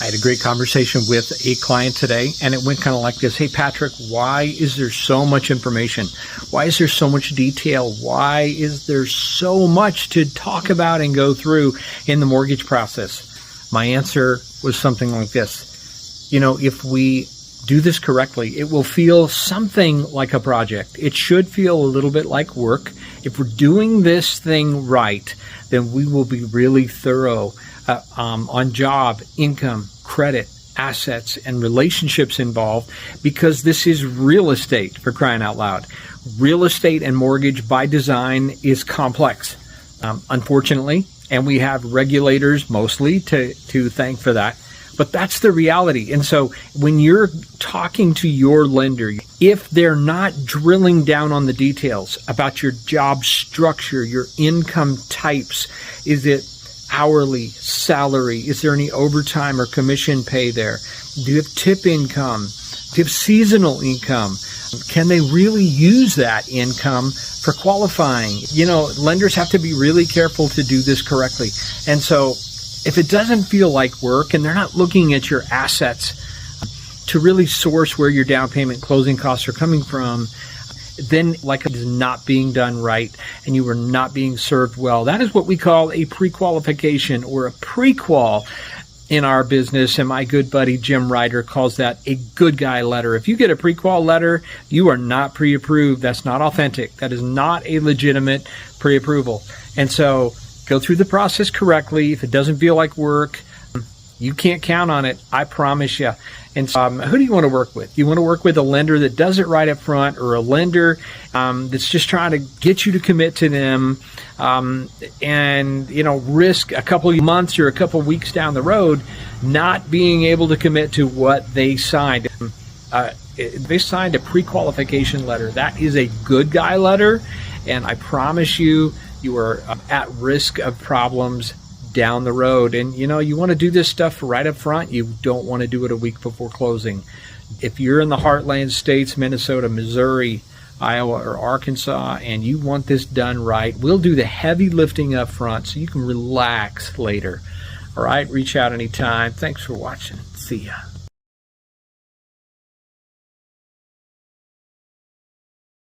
I had a great conversation with a client today, and it went kind of like this. Hey, Patrick, why is there so much information? Why is there so much detail? Why is there so much to talk about and go through in the mortgage process? My answer was something like this. If we do this correctly, it will feel something like a project. It should feel a little bit like work. If we're doing this thing right, then we will be really thorough on job, income, credit, assets, and relationships involved, because this is real estate, for crying out loud. Real estate and mortgage by design is complex, unfortunately, and we have regulators mostly to thank for that. But that's the reality. And so when you're talking to your lender, if they're not drilling down on the details about your job structure, your income types, is it hourly, salary? Is there any overtime or commission pay there? Do you have tip income? Do you have seasonal income? Can they really use that income for qualifying? Lenders have to be really careful to do this correctly. And so if it doesn't feel like work and they're not looking at your assets to really source where your down payment closing costs are coming from, then like it is not being done right and you are not being served well. That is what we call a pre-qualification or a pre-qual in our business. And my good buddy Jim Ryder calls that a good guy letter. If you get a pre-qual letter, you are not pre-approved. That's not authentic. That is not a legitimate pre-approval. And so go through the process correctly. If it doesn't feel like work, you can't count on it. I promise you. And so, who do you want to work with? You want to work with a lender that does it right up front, or a lender that's just trying to get you to commit to them and risk a couple of months or a couple of weeks down the road not being able to commit to what they signed. They signed a pre-qualification letter. That is a good guy letter, and I promise you, you are at risk of problems down the road. And you want to do this stuff right up front. You don't want to do it a week before closing. If you're in the heartland states, Minnesota, Missouri, Iowa, or Arkansas, and you want this done right, we'll do the heavy lifting up front so you can relax later. All right, reach out anytime. Thanks for watching. See ya.